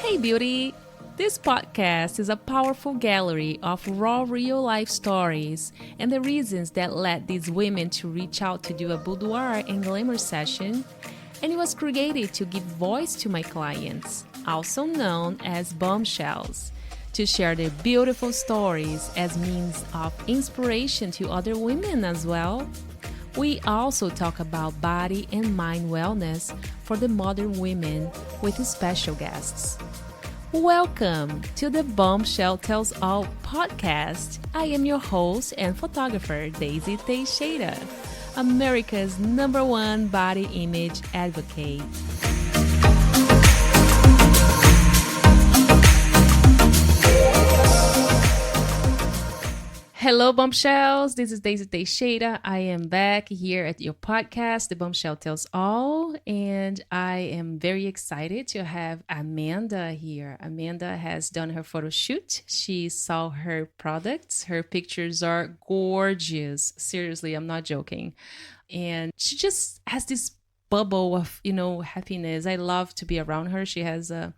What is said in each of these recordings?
Hey, beauty! This podcast is a powerful gallery of raw real life stories and the reasons that led these women to reach out to do a boudoir and glamour session. And it was created to give voice to my clients, also known as bombshells, to share their beautiful stories as means of inspiration to other women as well. We also talk about body and mind wellness for the modern women with special guests. Welcome to the Bombshell Tells All podcast. I am your host and photographer, Daisy Teixeira, America's #1 body image advocate. Hello, Bombshells. This is Daisy Teixeira. I am back here at your podcast, The Bombshell Tells All, and I am very excited to have Amanda here. Amanda has done her photo shoot. She saw her products. Her pictures are gorgeous. Seriously, I'm not joking. And she just has this bubble of, happiness. I love to be around her. She has a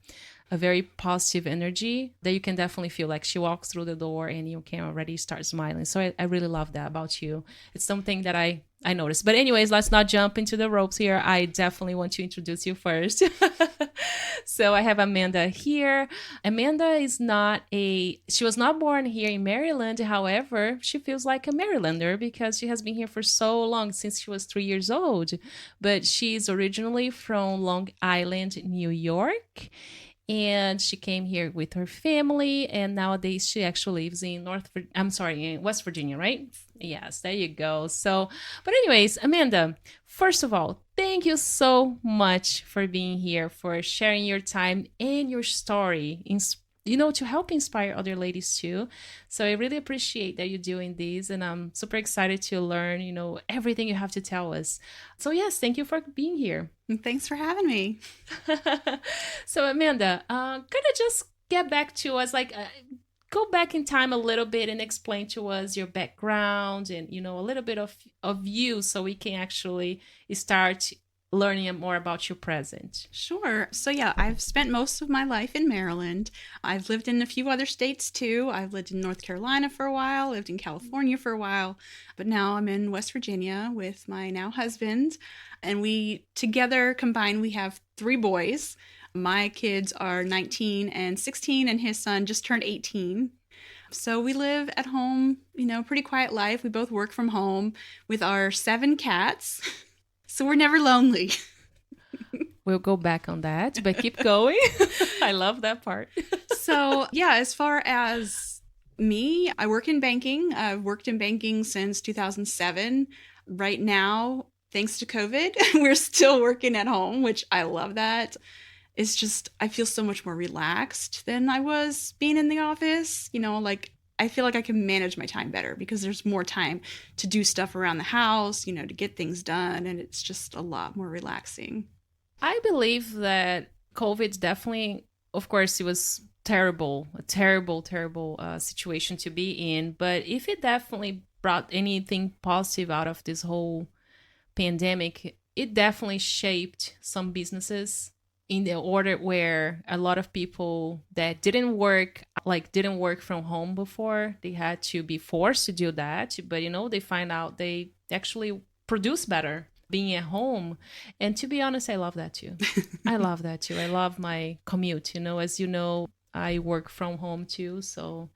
very positive energy that you can definitely feel. Like she walks through the door and you can already start smiling. So I really love that about you. It's something that I noticed. But anyways, let's not jump into the ropes here. I definitely want to introduce you first. So I have Amanda here. Amanda she was not born here in Maryland. However, she feels like a Marylander because she has been here for so long, since she was 3 years old. But she's originally from Long Island, New York. And she came here with her family, and nowadays she actually lives in in West Virginia, right? Yes, there you go. So, but anyways, Amanda, first of all, thank you so much for being here, for sharing your time and your story, to help inspire other ladies too. So I really appreciate that you're doing this, and I'm super excited to learn, everything you have to tell us. So yes, thank you for being here. Thanks for having me. So Amanda, could I just get back to us, go back in time a little bit and explain to us your background and, a little bit of you, so we can actually start learning more about your present. Sure. So yeah, I've spent most of my life in Maryland. I've lived in a few other states too. I've lived in North Carolina for a while, lived in California for a while, but now I'm in West Virginia with my now husband. And we together combined, we have 3 boys. My kids are 19 and 16, and his son just turned 18. So we live at home, pretty quiet life. We both work from home with our 7 cats. So we're never lonely. We'll go back on that, but keep going. I love that part. So yeah, as far as me, I work in banking. I've worked in banking since 2007. Right now, thanks to COVID, we're still working at home, which I love that. It's just, I feel so much more relaxed than I was being in the office. I feel like I can manage my time better because there's more time to do stuff around the house, to get things done. And it's just a lot more relaxing. I believe that COVID definitely, of course, it was a terrible situation to be in. But if it definitely brought anything positive out of this whole pandemic, it definitely shaped some businesses in the order where a lot of people that didn't work from home before, they had to be forced to do that. But, they find out they actually produce better being at home. And to be honest, I love that too. I love my commute, as you know, I work from home too. So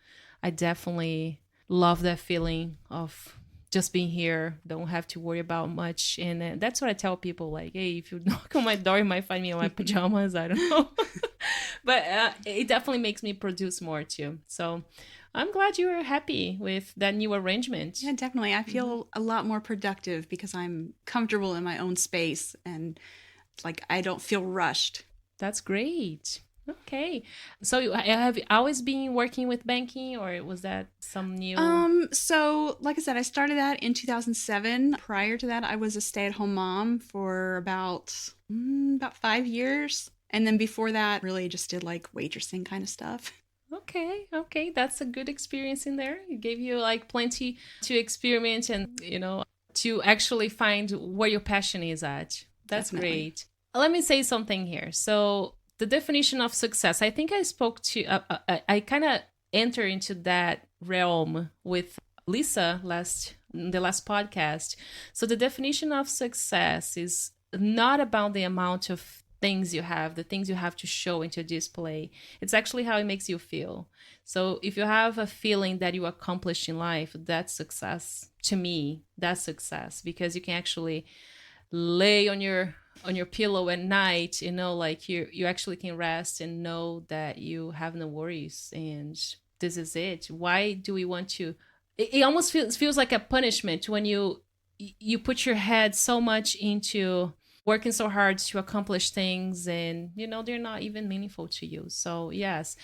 I definitely love that feeling of just being here, don't have to worry about much. And that's what I tell people, hey, if you knock on my door, you might find me in my pajamas. I don't know. But it definitely makes me produce more too. So I'm glad you were happy with that new arrangement. Yeah, definitely. I feel a lot more productive because I'm comfortable in my own space and I don't feel rushed. That's great. Okay. So have you always been working with banking, or was that some new? So like I said, I started that in 2007. Prior to that, I was a stay-at-home mom for about 5 years. And then before that, really just did waitressing kind of stuff. Okay. That's a good experience in there. It gave you plenty to experiment and, to actually find where your passion is at. That's Definitely. Great. Let me say something here. So the definition of success. I think I spoke to, I kind of enter into that realm with Lisa the last podcast. So the definition of success is not about the amount of things you have, the things you have to show and to display. It's actually how it makes you feel. So if you have a feeling that you accomplished in life, that's success. To me, that's success, because you can actually lay on your pillow at night, like you actually can rest and know that you have no worries, and this is it. Why do we want to? It almost feels like a punishment when you put your head so much into working so hard to accomplish things, and they're not even meaningful to you. So yes,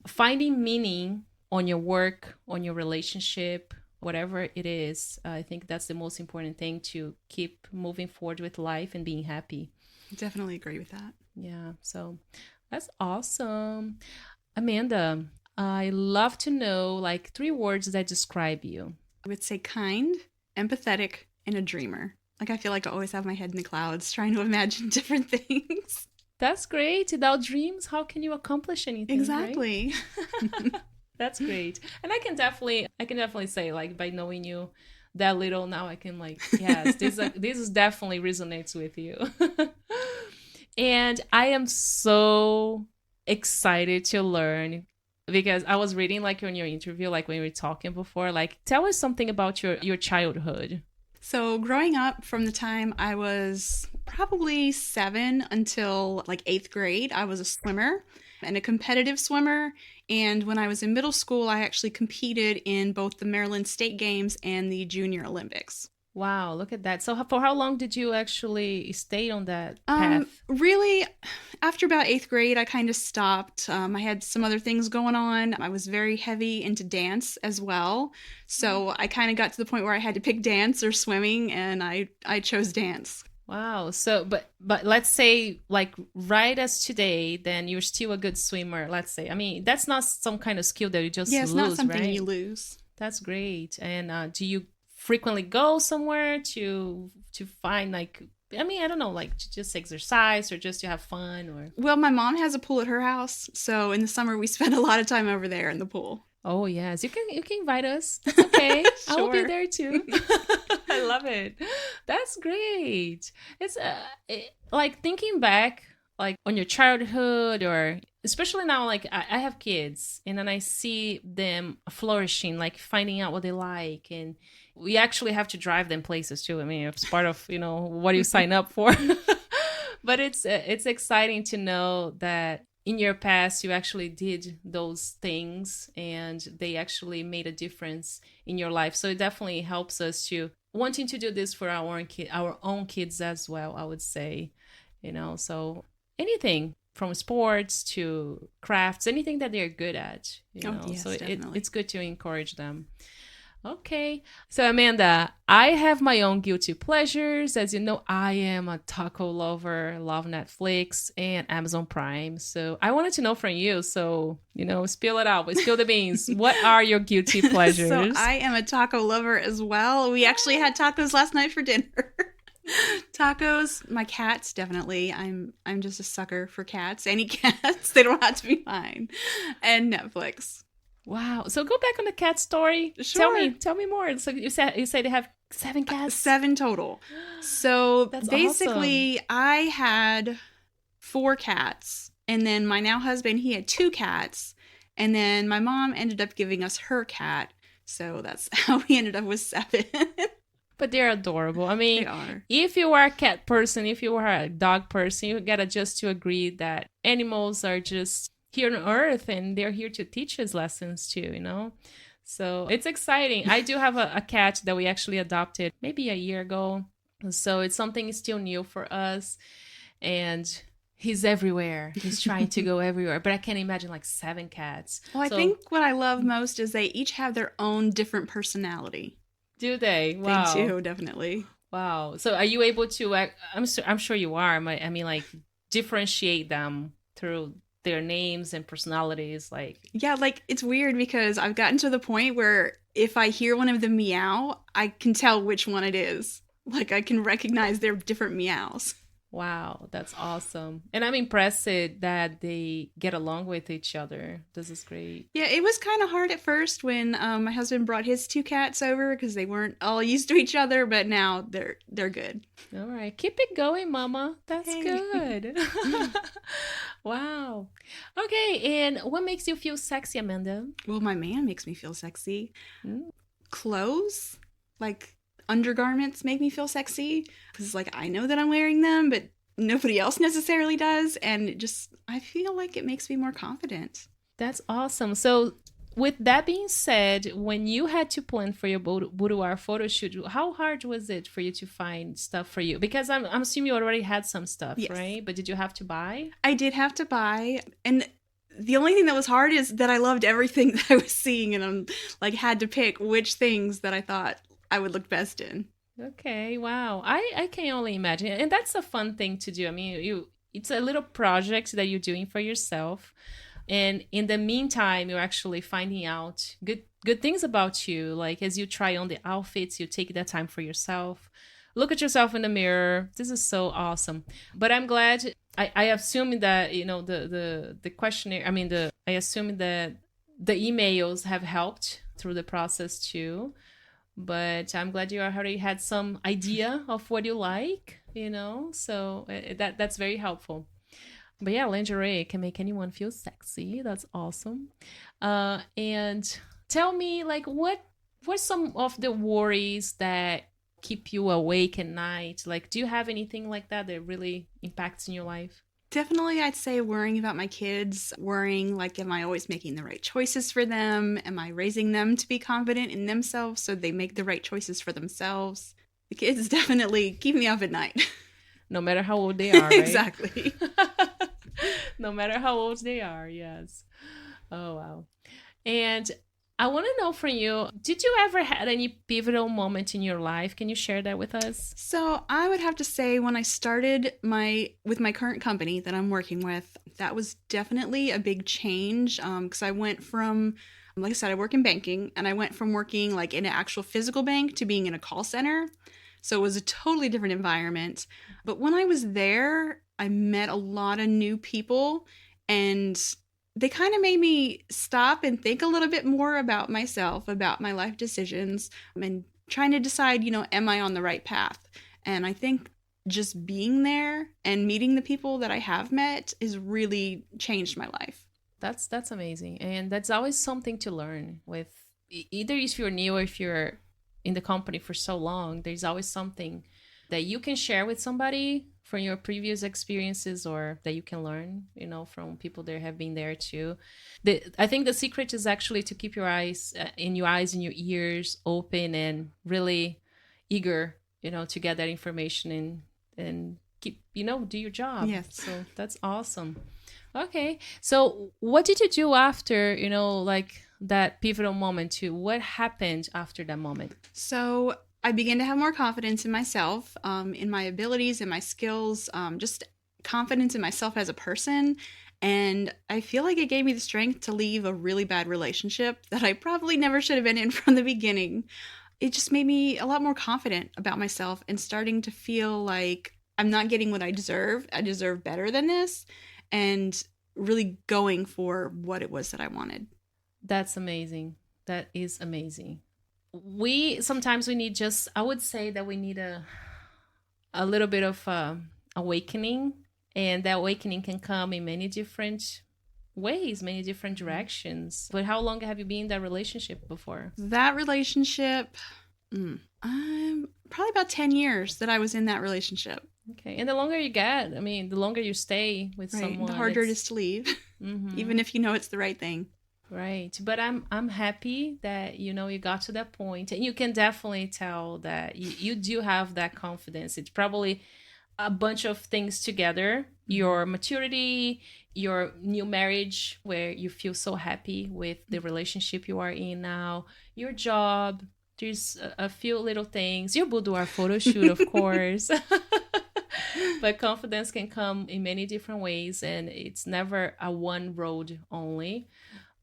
finding meaning on your work, on your relationship, whatever it is, I think that's the most important thing to keep moving forward with life and being happy. Definitely agree with that. Yeah, so that's awesome. Amanda, I love to know like 3 words that describe you. I would say kind, empathetic, and a dreamer. Like, I feel like I always have my head in the clouds trying to imagine different things. That's great. Without dreams, how can you accomplish anything? Exactly. Right? That's great. And I can definitely say, like, by knowing you that little now, I can like, yes, this is definitely resonates with you. And I am so excited to learn, because I was reading like on your interview, like when we were talking before, like tell us something about your childhood. So growing up, from the time I was probably 7 until like 8th grade, I was a swimmer and a competitive swimmer. And when I was in middle school, I actually competed in both the Maryland State Games and the Junior Olympics. Wow, look at that. So for how long did you actually stay on that path? Really, after about 8th grade, I kind of stopped. I had some other things going on. I was very heavy into dance as well. So I kind of got to the point where I had to pick dance or swimming, and I chose dance. Wow. So, but let's say like right as today, then you're still a good swimmer, let's say. I mean, that's not some kind of skill that you just lose, it's not something right? you lose. That's great. And do you frequently go somewhere to find like, I mean, I don't know, like to just exercise or just to have fun? Or Well, my mom has a pool at her house, so in the summer we spend a lot of time over there in the pool. Oh yes, you can invite us. That's okay. Sure. I'll be there too. I love it. That's great. It's like thinking back like on your childhood, or especially now, like I have kids and then I see them flourishing, like finding out what they like, and we actually have to drive them places too. I mean, it's part of, what you sign up for. But it's exciting to know that in your past you actually did those things and they actually made a difference in your life. So it definitely helps us to wanting to do this for our own kids as well, I would say. So anything from sports to crafts, anything that they're good at, yes, so definitely. it's good to encourage them. Okay. So Amanda, I have my own guilty pleasures. As you know, I am a taco lover, love Netflix and Amazon Prime. So I wanted to know from you. So, spill it out, spill the beans. What are your guilty pleasures? So I am a taco lover as well. We actually had tacos last night for dinner. Tacos, my cats, definitely. I'm just a sucker for cats. Any cats, they don't have to be mine. And Netflix. Wow. So go back on the cat story. Sure. Tell me more. So you said they have 7 cats? 7 total. So That's basically, I had 4 cats. And then my now husband, he had 2 cats. And then my mom ended up giving us her cat. So that's how we ended up with 7. But they're adorable. I mean, They are. If you are a cat person, if you are a dog person, you gotta just to agree that animals are just here on earth and they're here to teach us lessons too, So it's exciting. I do have a cat that we actually adopted maybe a year ago. So it's something still new for us. And he's everywhere. He's trying to go everywhere. But I can't imagine like 7 cats. Well, I think what I love most is they each have their own different personality. Do they? Wow. They do, definitely. Wow. So are you able to, I'm sure you are. I mean, like differentiate them through their names and personalities, like it's weird because I've gotten to the point where if I hear one of them meow, I can tell which one it is. Like I can recognize their different meows. Wow, that's awesome. And I'm impressed that they get along with each other. This is great. Yeah, it was kind of hard at first when my husband brought his two cats over because they weren't all used to each other, but now they're good. All right. Keep it going, Mama. That's Hey. good. Wow. Okay. And what makes you feel sexy, Amanda? Well, my man makes me feel sexy. Mm, Clothes, like undergarments, make me feel sexy because like I know that I'm wearing them, but nobody else necessarily does, and I feel like it makes me more confident. that's awesome. So, with that being said, when you had to plan for your boudoir photo shoot, how hard was it for you to find stuff for you? Because I'm assuming you already had some stuff, Yes. right? But did you have to buy? I did have to buy, and the only thing that was hard is that I loved everything that I was seeing, and I'm like had to pick which things that I thought I would look best in. Okay, wow. I can only imagine. And that's a fun thing to do. I mean, it's a little project that you're doing for yourself. And in the meantime, you're actually finding out good things about you. Like as you try on the outfits, you take that time for yourself. Look at yourself in the mirror. This is so awesome. But I'm glad I assume that, the questionnaire, I assume that the emails have helped through the process too. But I'm glad you already had some idea of what you like, so that's very helpful. But yeah, lingerie can make anyone feel sexy. That's awesome. And tell me, like, what some of the worries that keep you awake at night? Like, do you have anything like that that really impacts in your life? Definitely, I'd say worrying about my kids, worrying like, am I always making the right choices for them? Am I raising them to be confident in themselves so they make the right choices for themselves? The kids definitely keep me up at night. No matter how old they are, right? Exactly. No matter how old they are, yes. Oh, wow. And I want to know from you, did you ever had any pivotal moment in your life? Can you share that with us? So I would have to say when I started with my current company that I'm working with, that was definitely a big change because I went from, like I said, I work in banking, and I went from working like in an actual physical bank to being in a call center. So it was a totally different environment. But when I was there, I met a lot of new people, and they kind of made me stop and think a little bit more about myself, about my life decisions, and trying to decide, am I on the right path? And I think just being there and meeting the people that I have met has really changed my life. That's amazing. And that's always something to learn with either if you're new or if you're in the company for so long, there's always something that you can share with somebody from your previous experiences or that you can learn, from people that have been there too. I think the secret is actually to keep your eyes and your ears open and really eager, to get that information and keep, do your job. Yes. So that's awesome. Okay. So what did you do after, like that pivotal moment too? What happened after that moment? So I began to have more confidence in myself, in my abilities and my skills, just confidence in myself as a person. And I feel like it gave me the strength to leave a really bad relationship that I probably never should have been in from the beginning. It just made me a lot more confident about myself and starting to feel like I'm not getting what I deserve. I deserve better than this. And really going for what it was that I wanted. That's amazing. That is amazing. Sometimes we need I would say that we need a little bit of awakening, and that awakening can come in many different ways, many different directions. But how long have you been in that relationship before? That relationship, probably about 10 years that I was in that relationship. Okay. And the longer you get, the longer you stay with Right. someone, The harder it is to leave, even if you know it's the right thing. Right. But I'm happy that, you got to that point, and you can definitely tell that you do have that confidence. It's probably a bunch of things together, your maturity, your new marriage where you feel so happy with the relationship you are in now, your job. There's a few little things, your boudoir photo shoot, of course. But confidence can come in many different ways, and it's never a one road only.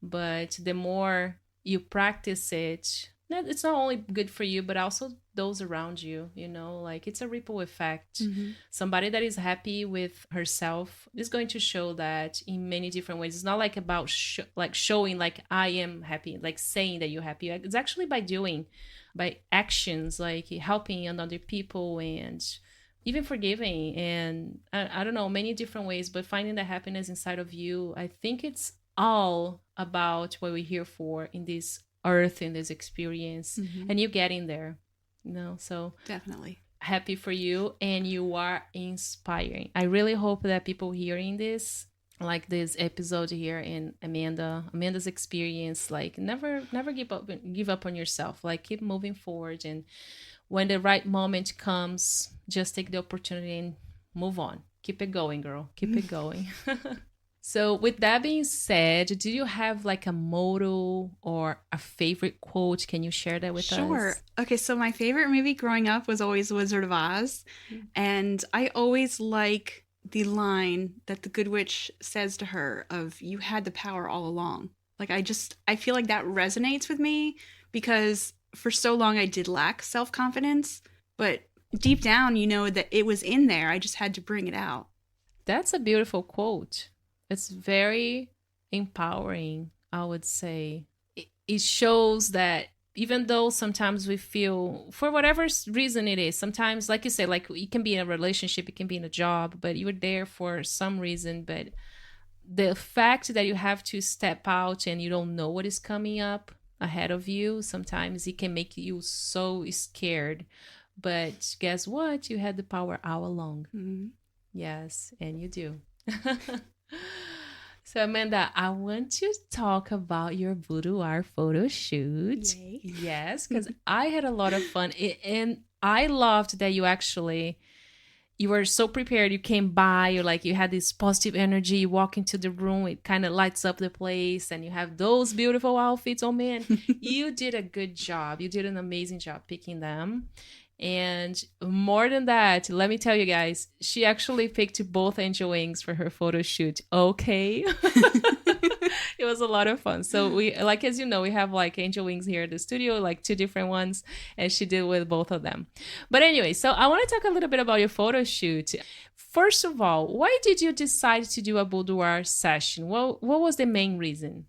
But the more you practice it, it's not only good for you, but also those around you, you know, like it's a ripple effect. Somebody that is happy with herself is going to show that in many different ways. It's not like about like showing like I am happy, like saying that you're happy. It's actually by doing, by actions, like helping other people and even forgiving. And I don't know, many different ways, but finding the happiness inside of you. I think it's all about what we're here for in this earth, in this experience, and you getting there, you know. So Definitely happy for you, and you are inspiring. I really hope that people hearing this, like this episode here, and Amanda's experience, like never give up on yourself, like keep moving forward, and when the right moment comes, just take the opportunity and move on. Keep it going, girl. Keep it going. So with that being said, do you have like a motto or a favorite quote? Can you share that with us? Sure. Okay, so my favorite movie growing up was always Wizard of Oz. And I always like the line that the Good Witch says to her of, you had the power all along. Like I feel like that resonates with me because for so long I did lack self-confidence, but deep down, you know that it was in there. I just had to bring it out. That's a beautiful quote. It's very empowering, I would say. It shows that even though sometimes we feel, for whatever reason it is, sometimes, like you say, like it can be in a relationship, it can be in a job, but you were there for some reason. But the fact that you have to step out and you don't know what is coming up ahead of you, sometimes it can make you so scared. But guess what? You had the power all along. Yes, and you do. So Amanda, I want to talk about your boudoir photo shoot. Yay. Yes, because I had a lot of fun, and I loved that you were so prepared. You came by, you had this positive energy. You walk into the room, it kind of lights up the place, and you have those beautiful outfits. Oh man, you did a good job. You did an amazing job picking them. And more than that, let me tell you guys, she actually picked both angel wings for her photo shoot. Okay. It was a lot of fun. So we, like, as you know, we have like angel wings here at the studio, like 2 different ones, and she did with both of them. But anyway, so I want to talk a little bit about your photo shoot. First of all, why did you decide to do a boudoir session? What was the main reason?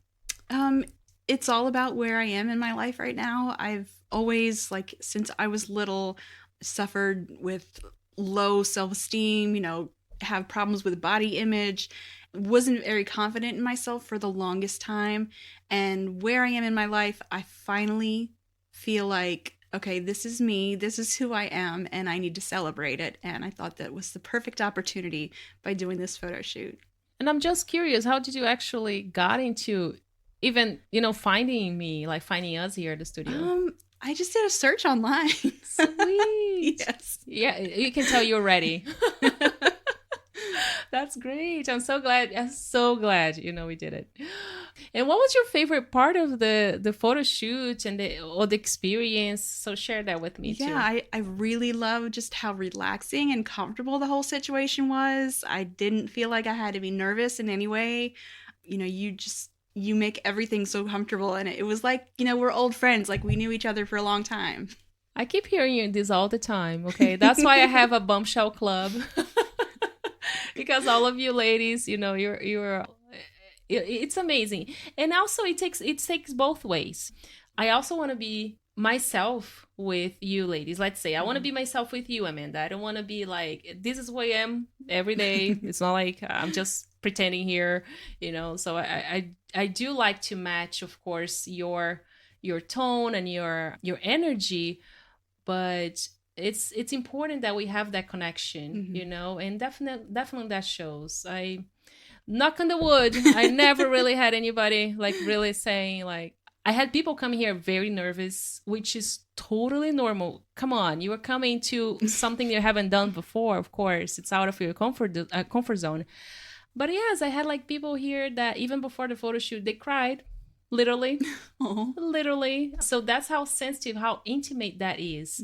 It's all about where I am in my life right now. I've always, like, since I was little, suffered with low self-esteem, have problems with body image, wasn't very confident in myself for the longest time. And where I am in my life, I finally feel like, okay, this is me, this is who I am, and I need to celebrate it. And I thought that was the perfect opportunity by doing this photo shoot. And I'm just curious, how did you actually got into even, finding me, like finding us here at the studio? I just did a search online. Sweet. Yes. Yeah, you can tell you're ready. That's great. I'm so glad. We did it. And what was your favorite part of the photo shoot and the experience? So share that with me too. Yeah, I really love just how relaxing and comfortable the whole situation was. I didn't feel like I had to be nervous in any way. You make everything so comfortable, and it was like, we're old friends, like we knew each other for a long time. I keep hearing you this all the time, okay? That's why I have a bombshell club. Because all of you ladies, you're it's amazing. And also it takes both ways. I also want to be myself with you ladies. Let's say I want to be myself with you, Amanda. I don't want to be like, this is who I am every day. It's not like I'm just pretending here, so I do like to match, of course, your tone and your energy, but it's important that we have that connection, and definitely that shows. I knock on the wood, I never really had anybody like really saying, like, I had people come here very nervous, which is totally normal. Come on, you are coming to something you haven't done before. Of course, it's out of your comfort zone. But yes, I had like people here that even before the photo shoot, they cried, literally, literally. So that's how sensitive, how intimate that is,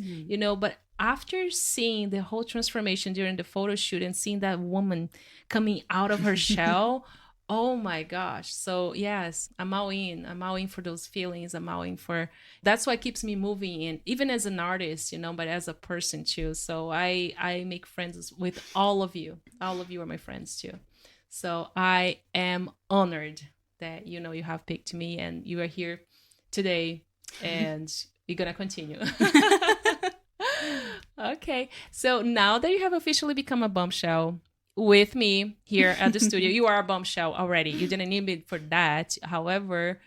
But after seeing the whole transformation during the photo shoot and seeing that woman coming out of her shell, Oh my gosh. So yes, I'm all in. I'm all in for those feelings. I'm all in for that's what keeps me moving in, even as an artist, but as a person too. So I make friends with all of you. All of you are my friends too. So I am honored that you have picked me and you are here today and you're gonna continue. Okay. So now that you have officially become a bombshell with me here at the studio, you are a bombshell already. You didn't need me for that. However,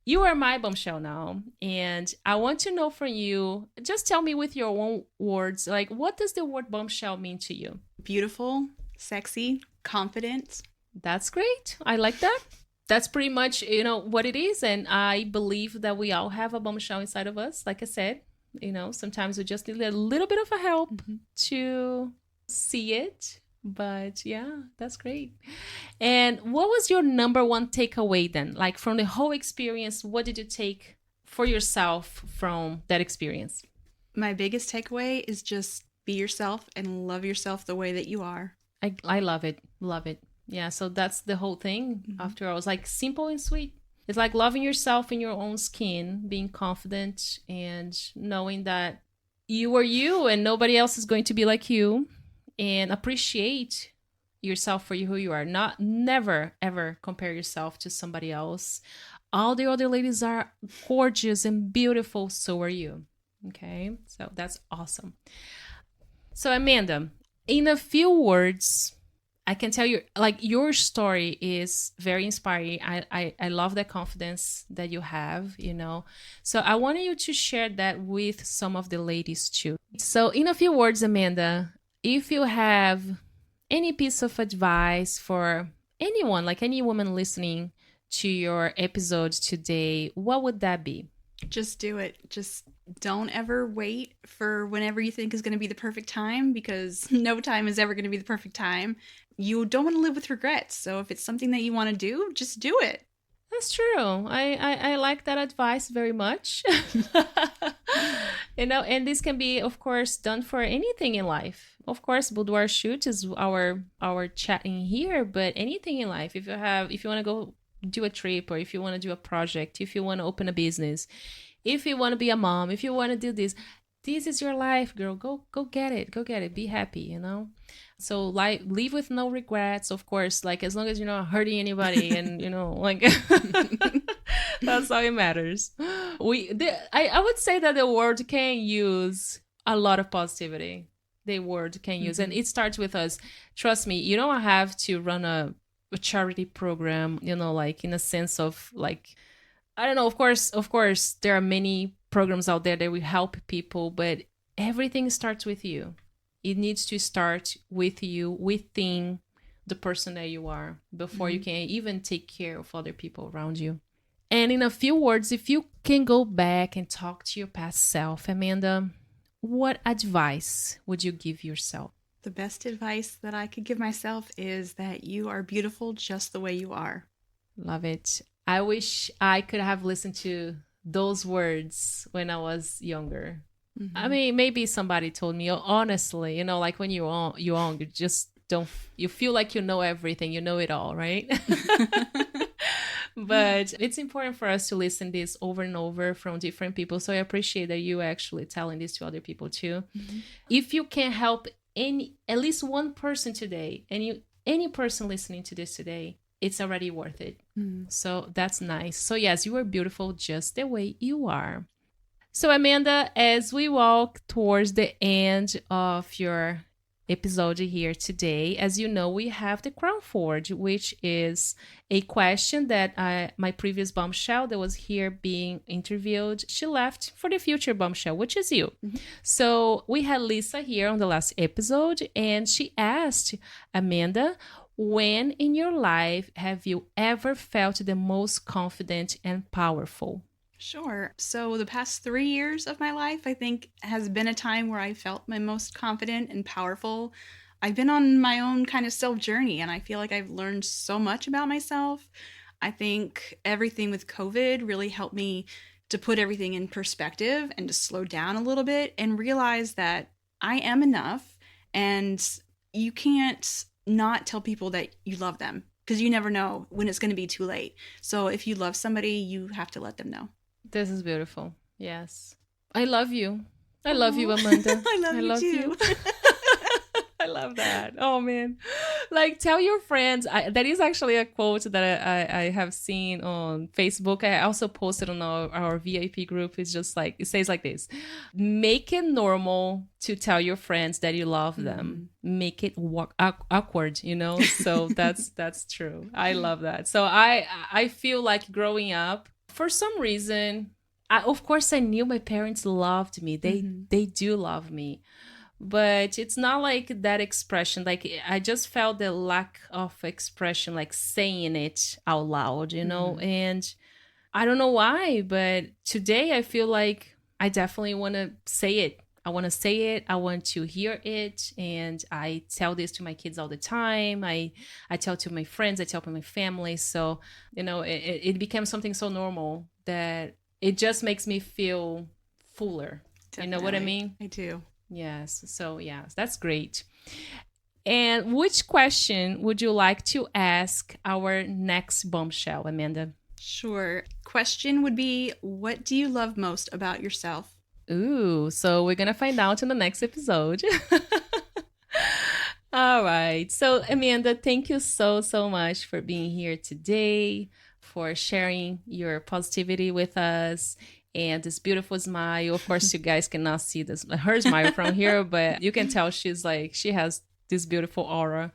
you are my bombshell now. And I want to know from you, just tell me with your own words, like, what does the word bombshell mean to you? Beautiful, sexy, confident. That's great. I like that. That's pretty much, what it is. And I believe that we all have a bombshell inside of us. Like I said, sometimes we just need a little bit of a help to see it. But yeah, that's great. And what was your number one takeaway then? Like from the whole experience, what did you take for yourself from that experience? My biggest takeaway is just be yourself and love yourself the way that you are. I love it. Love it. Yeah, so that's the whole thing. After all, it's like simple and sweet. It's like loving yourself in your own skin, being confident and knowing that you are you and nobody else is going to be like you, and appreciate yourself for who you are. Never ever compare yourself to somebody else. All the other ladies are gorgeous and beautiful, so are you. Okay? So that's awesome. So Amanda, in a few words, I can tell you, like, your story is very inspiring. I love the confidence that you have, So I wanted you to share that with some of the ladies too. So in a few words, Amanda, if you have any piece of advice for anyone, like any woman listening to your episode today, what would that be? Just do it. Just don't ever wait for whenever you think is going to be the perfect time, because no time is ever going to be the perfect time. You don't want to live with regrets. So if it's something that you want to do, just do it. That's true. I like that advice very much. And this can be, of course, done for anything in life. Of course, boudoir shoot is our chat in here, but anything in life. If you want to go do a trip, or if you want to do a project, if you want to open a business, if you want to be a mom, if you want to do this is your life, girl. Go get it. Go get it. Be happy, So leave with no regrets, of course, like as long as you're not hurting anybody and, like that's all it matters. I would say that the world can use a lot of positivity. The world can use, and it starts with us. Trust me, you don't have to run a charity program, like in a sense of like, I don't know, of course, there are many programs out there that will help people, but everything starts with you. It needs to start with you, within the person that you are, before you can even take care of other people around you. And in a few words, if you can go back and talk to your past self, Amanda, what advice would you give yourself? The best advice that I could give myself is that you are beautiful just the way you are. Love it. I wish I could have listened to those words when I was younger. I mean, maybe somebody told me, honestly, like when you're young, you just you feel like you know everything, you know it all, right? But it's important for us to listen this over and over from different people. So I appreciate that you actually telling this to other people too. If you can help at least one person today, and any person listening to this today, it's already worth it. So that's nice. So yes, you are beautiful just the way you are. So Amanda, as we walk towards the end of your episode here today, as you know, we have the crown forward, which is a question that my previous bombshell that was here being interviewed, she left for the future bombshell, which is you. So we had Lisa here on the last episode, and she asked Amanda, when in your life have you ever felt the most confident and powerful? Sure. So the past 3 years of my life, I think, has been a time where I felt my most confident and powerful. I've been on my own kind of self journey, and I feel like I've learned so much about myself. I think everything with COVID really helped me to put everything in perspective and to slow down a little bit and realize that I am enough, and you can't not tell people that you love them, because you never know when it's going to be too late. So if you love somebody, you have to let them know. This is beautiful. Yes. I love you. I love you, Amanda. I love you too. I love that. Oh, man. Like, tell your friends. That is actually a quote that I have seen on Facebook. I also posted on our VIP group. It's just like, it says like this: make it normal to tell your friends that you love them. Make it awkward, you know? So that's true. I love that. So I feel like growing up, for some reason, of course, I knew my parents loved me. They do love me. But it's not like that expression. Like, I just felt the lack of expression, like saying it out loud, you know? And I don't know why, but today I feel like I definitely want to say it. I want to say it. I want to hear it. And I tell this to my kids all the time. I tell to my friends. I tell to my family. So, you know, it became something so normal that it just makes me feel fuller. Definitely. You know what I mean? I do. Yes. So, yes, that's great. And which question would you like to ask our next bombshell, Amanda? Sure. Question would be, what do you love most about yourself? Ooh, so we're going to find out in the next episode. All right. So, Amanda, thank you so much for being here today, for sharing your positivity with us. And this beautiful smile. Of course, you guys cannot see her smile from here, but you can tell she has this beautiful aura.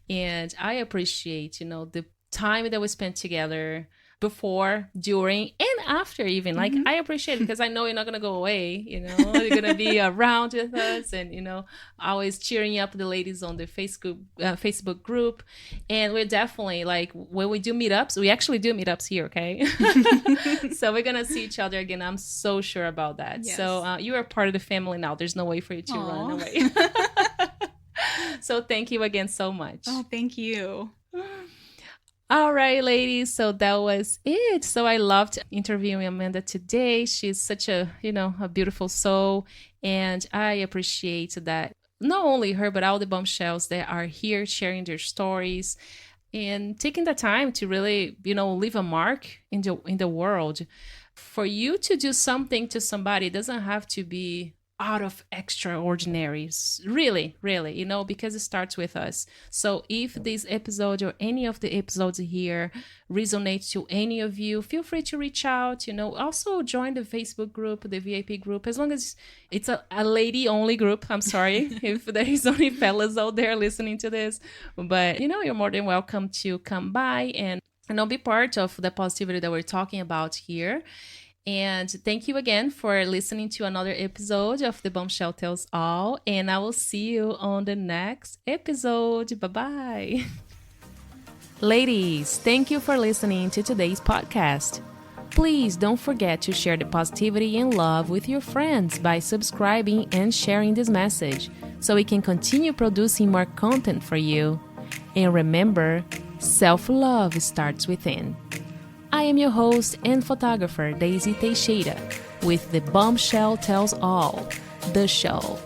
And I appreciate, you know, the time that we spent together before, during, and after even. Like, I appreciate it because I know you're not going to go away, you know. You're going to be around with us and, you know, always cheering up the ladies on the Facebook group. And we're definitely, like, when we do meetups, we actually do meetups here, okay? So we're going to see each other again. I'm so sure about that. Yes. So you are part of the family now. There's no way for you to run away. So thank you again so much. Oh, thank you. All right, ladies. So that was it. So I loved interviewing Amanda today. She's such a beautiful soul. And I appreciate that not only her, but all the bombshells that are here sharing their stories and taking the time to really, leave a mark in the world. For you to do something to somebody, it doesn't have to be out of extraordinary, really, because it starts with us. So if this episode or any of the episodes here resonates to any of you, feel free to reach out. Also join the Facebook group, the VIP group, as long as it's a lady only group. I'm sorry if there is only fellas out there listening to this, but you're more than welcome to come by and be part of the positivity that we're talking about here. And thank you again for listening to another episode of The Bombshell Tells All. And I will see you on the next episode. Bye-bye. Ladies, thank you for listening to today's podcast. Please don't forget to share the positivity and love with your friends by subscribing and sharing this message so we can continue producing more content for you. And remember, self-love starts within. I am your host and photographer, Daisy Teixeira, with The Bombshell Tells All, the show.